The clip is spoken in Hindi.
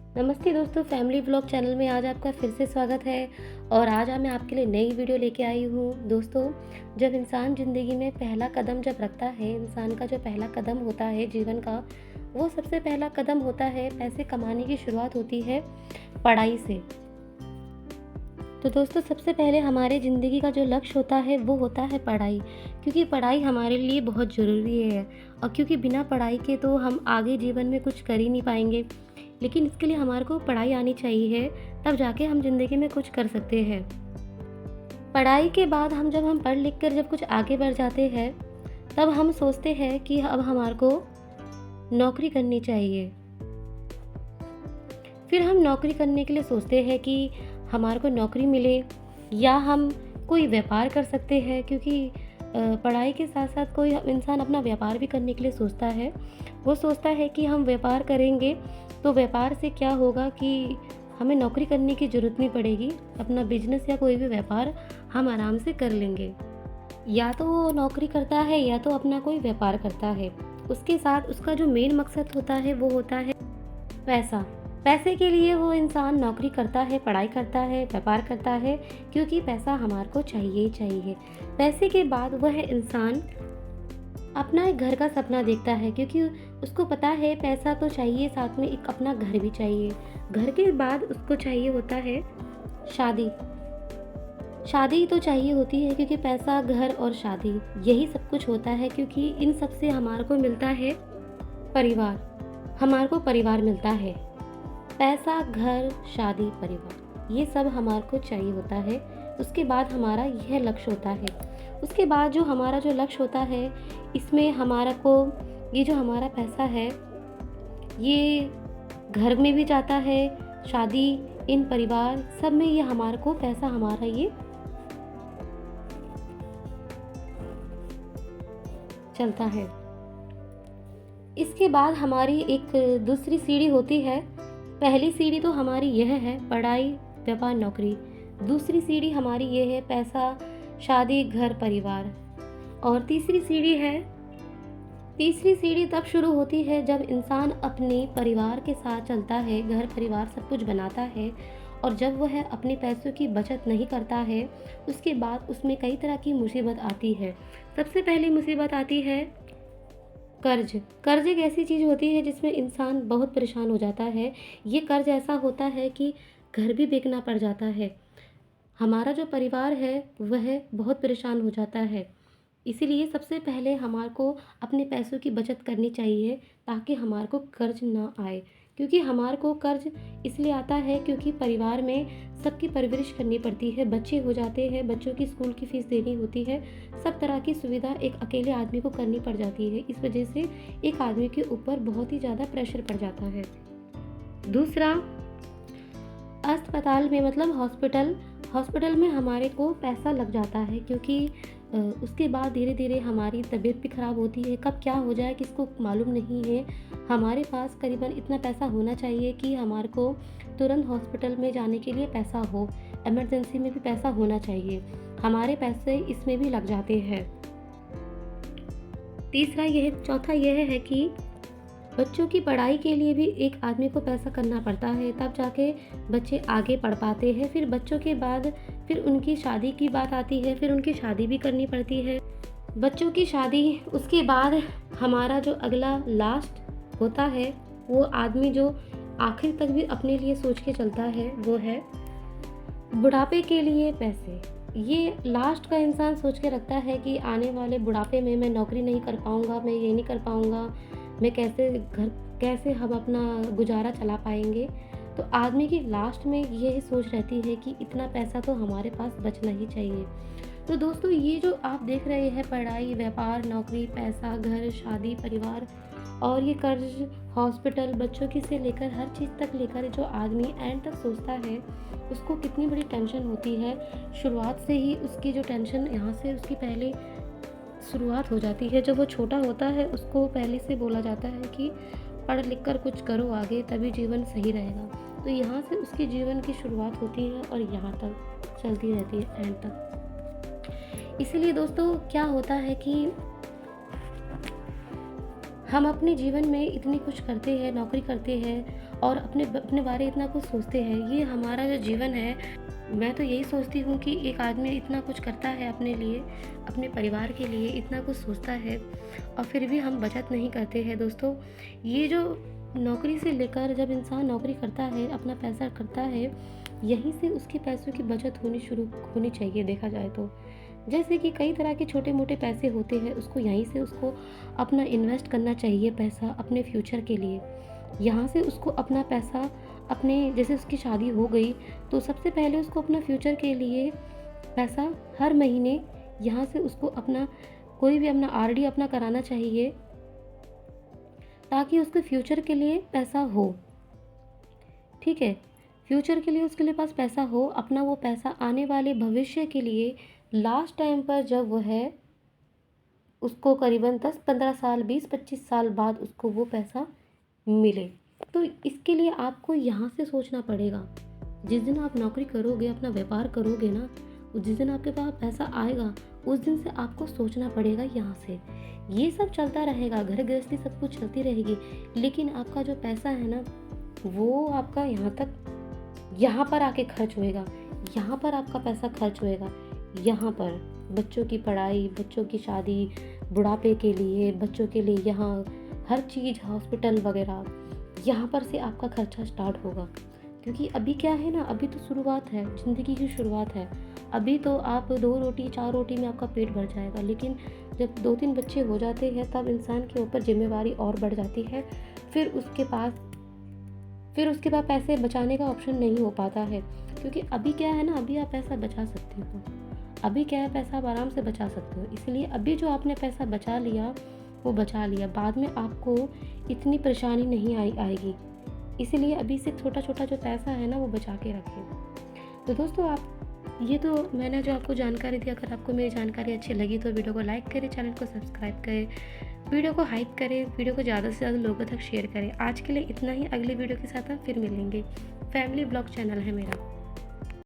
नमस्ते दोस्तों, फैमिली व्लॉग चैनल में आज आपका फिर से स्वागत है। और आज मैं आपके लिए नई वीडियो लेके आई हूँ। दोस्तों, जब इंसान ज़िंदगी में पहला कदम जब रखता है, इंसान का जो पहला कदम होता है जीवन का, वो सबसे पहला कदम होता है पैसे कमाने की शुरुआत होती है पढ़ाई से। तो दोस्तों, सबसे पहले हमारे ज़िंदगी का जो लक्ष्य होता है वो होता है पढ़ाई, क्योंकि पढ़ाई हमारे लिए बहुत ज़रूरी है। और क्योंकि बिना पढ़ाई के तो हम आगे जीवन में कुछ कर ही नहीं पाएंगे, लेकिन इसके लिए हमारे को पढ़ाई आनी चाहिए, तब जाके हम ज़िंदगी में कुछ कर सकते हैं। पढ़ाई के बाद जब हम पढ़ लिख कर जब कुछ आगे बढ़ जाते हैं, तब हम सोचते हैं कि अब हमारे को नौकरी करनी चाहिए। फिर हम नौकरी करने के लिए सोचते हैं कि हमारे को नौकरी मिले, या हम कोई व्यापार कर सकते हैं, क्योंकि पढ़ाई के साथ साथ कोई इंसान अपना व्यापार भी करने के लिए सोचता है। वो सोचता है कि हम व्यापार करेंगे तो व्यापार से क्या होगा कि हमें नौकरी करने की ज़रूरत नहीं पड़ेगी, अपना बिजनेस या कोई भी व्यापार हम आराम से कर लेंगे। या तो वो नौकरी करता है या तो अपना कोई व्यापार करता है। उसके साथ उसका जो मेन मकसद होता है वो होता है पैसा। पैसे के लिए वो इंसान नौकरी करता है, पढ़ाई करता है, व्यापार करता है, क्योंकि पैसा हमारे को चाहिए ही चाहिए। पैसे के बाद वह इंसान अपना एक घर का सपना देखता है, क्योंकि उसको पता है पैसा तो चाहिए, साथ में एक अपना घर भी चाहिए। घर के बाद उसको चाहिए होता है शादी। शादी तो चाहिए होती है, क्योंकि पैसा, घर और शादी यही सब कुछ होता है, क्योंकि इन सब से हमारे को मिलता है परिवार। हमारे को परिवार मिलता है। पैसा, घर, शादी, परिवार, ये सब हमारे को चाहिए होता है। उसके बाद हमारा यह लक्ष्य होता है। उसके बाद जो हमारा जो लक्ष्य होता है, इसमें हमारा को ये जो हमारा पैसा है, ये घर में भी जाता है, शादी, इन परिवार सब में ये हमारे को पैसा हमारा ये चलता है। इसके बाद हमारी एक दूसरी सीढ़ी होती है। पहली सीढ़ी तो हमारी यह है पढ़ाई, व्यापार, नौकरी। दूसरी सीढ़ी हमारी ये है पैसा, शादी, घर, परिवार। और तीसरी सीढ़ी तब शुरू होती है जब इंसान अपने परिवार के साथ चलता है, घर परिवार सब कुछ बनाता है, और जब वह अपने पैसों की बचत नहीं करता है, उसके बाद उसमें कई तरह की मुसीबत आती है। सबसे पहली मुसीबत आती है कर्ज। कर्ज एक ऐसी चीज़ होती है जिसमें इंसान बहुत परेशान हो जाता है। ये कर्ज ऐसा होता है कि घर भी बेचना पड़ जाता है। हमारा जो परिवार है वह बहुत परेशान हो जाता है। इसीलिए सबसे पहले हमारे को अपने पैसों की बचत करनी चाहिए, ताकि हमारे को कर्ज ना आए। क्योंकि हमारे को कर्ज इसलिए आता है क्योंकि परिवार में सबकी परवरिश करनी पड़ती है, बच्चे हो जाते हैं, बच्चों की स्कूल की फ़ीस देनी होती है, सब तरह की सुविधा एक अकेले आदमी को करनी पड़ जाती है। इस वजह से एक आदमी के ऊपर बहुत ही ज़्यादा प्रेशर पड़ जाता है। दूसरा, अस्पताल में मतलब हॉस्पिटल में हमारे को पैसा लग जाता है, क्योंकि उसके बाद धीरे धीरे हमारी तबीयत भी ख़राब होती है। कब क्या हो जाए किसको मालूम नहीं है। हमारे पास करीबन इतना पैसा होना चाहिए कि हमारे को तुरंत हॉस्पिटल में जाने के लिए पैसा हो, इमरजेंसी में भी पैसा होना चाहिए। हमारे पैसे इसमें भी लग जाते हैं। चौथा यह है कि बच्चों की पढ़ाई के लिए भी एक आदमी को पैसा करना पड़ता है, तब जाके बच्चे आगे पढ़ पाते हैं। फिर बच्चों के बाद फिर उनकी शादी की बात आती है, फिर उनकी शादी भी करनी पड़ती है। बच्चों की शादी, उसके बाद हमारा जो अगला लास्ट होता है, वो आदमी जो आखिर तक भी अपने लिए सोच के चलता है, वो है बुढ़ापे के लिए पैसे। ये लास्ट का इंसान सोच के रखता है कि आने वाले बुढ़ापे में मैं नौकरी नहीं कर पाऊँगा, मैं ये नहीं कर पाऊँगा, मैं कैसे हम अपना गुजारा चला पाएंगे। तो आदमी की लास्ट में यही सोच रहती है कि इतना पैसा तो हमारे पास बचना ही चाहिए। तो दोस्तों, ये जो आप देख रहे हैं पढ़ाई, व्यापार, नौकरी, पैसा, घर, शादी, परिवार, और ये कर्ज, हॉस्पिटल, बच्चों की से लेकर हर चीज़ तक लेकर जो आदमी एंड तक सोचता है, उसको कितनी बड़ी टेंशन होती है। शुरुआत से ही उसकी जो टेंशन यहाँ से उसकी पहले शुरुआत हो जाती है। जब वो छोटा होता है उसको पहले से बोला जाता है कि पढ़ लिख कर कुछ करो आगे, तभी जीवन सही रहेगा। तो यहाँ से उसके जीवन की शुरुआत होती है और यहाँ तक चलती रहती है एंड तक। इसलिए दोस्तों, क्या होता है कि हम अपने जीवन में इतनी कुछ करते हैं, नौकरी करते हैं, और अपने अपने बारे इतना कुछ सोचते हैं। ये हमारा जो जीवन है, मैं तो यही सोचती हूँ कि एक आदमी इतना कुछ करता है अपने लिए, अपने परिवार के लिए इतना कुछ सोचता है और फिर भी हम बचत नहीं करते हैं दोस्तों। ये जो नौकरी से लेकर जब इंसान नौकरी करता है, अपना पैसा करता है, यहीं से उसके पैसों की बचत होनी चाहिए देखा जाए तो। जैसे कि कई तरह के छोटे-मोटे पैसे होते हैं, उसको यहीं से उसको अपना इन्वेस्ट करना चाहिए पैसा अपने फ्यूचर के लिए। यहाँ से उसको अपना पैसा अपने जैसे उसकी शादी हो गई, तो सबसे पहले उसको अपना फ्यूचर के लिए पैसा हर महीने यहाँ से उसको अपना कोई भी अपना आरडी अपना कराना चाहिए, ताकि उसके फ्यूचर के लिए पैसा हो। ठीक है? फ्यूचर के लिए उसके लिए पास पैसा हो, अपना वो पैसा आने वाले भविष्य के लिए लास्ट टाइम पर जब वो है, उसको करीबन 10-15 साल, 20-25 साल बाद उसको वो पैसा मिले। तो इसके लिए आपको यहाँ से सोचना पड़ेगा। जिस दिन आप नौकरी करोगे, अपना व्यापार करोगे ना, जिस दिन आपके पास पैसा आएगा, उस दिन से आपको सोचना पड़ेगा यहाँ से। ये सब चलता रहेगा, घर गृहस्थी सब कुछ चलती रहेगी, लेकिन आपका जो पैसा है ना, वो आपका यहाँ पर आके खर्च होएगा। यहाँ पर आपका पैसा खर्च होएगा। यहाँ पर बच्चों की पढ़ाई, बच्चों की शादी, बुढ़ापे के लिए, बच्चों के लिए यहाँ हर चीज़, हॉस्पिटल वगैरह, यहाँ पर से आपका खर्चा स्टार्ट होगा। क्योंकि अभी क्या है ना, अभी तो शुरुआत है, ज़िंदगी की शुरुआत है। अभी तो आप 2 रोटी 4 रोटी में आपका पेट भर जाएगा, लेकिन जब 2-3 बच्चे हो जाते हैं तब इंसान के ऊपर जिम्मेवारी और बढ़ जाती है। फिर उसके बाद पैसे बचाने का ऑप्शन नहीं हो पाता है। क्योंकि अभी क्या है ना, अभी आप पैसा बचा सकते हो, अभी क्या है, पैसा आप आराम से बचा सकते हो। इसलिए अभी जो आपने पैसा बचा लिया वो बचा लिया, बाद में आपको इतनी परेशानी नहीं आएगी। इसीलिए अभी से छोटा छोटा जो पैसा है ना, वो बचा के रखें। तो दोस्तों, ये तो मैंने जो आपको जानकारी दी, अगर आपको मेरी जानकारी अच्छी लगी तो वीडियो को लाइक करें, चैनल को सब्सक्राइब करें, वीडियो को हाइप करें, वीडियो को ज़्यादा से ज़्यादा लोगों तक शेयर करें। आज के लिए इतना ही, अगली वीडियो के साथ हम फिर मिलेंगे। फैमिली ब्लॉग चैनल है मेरा।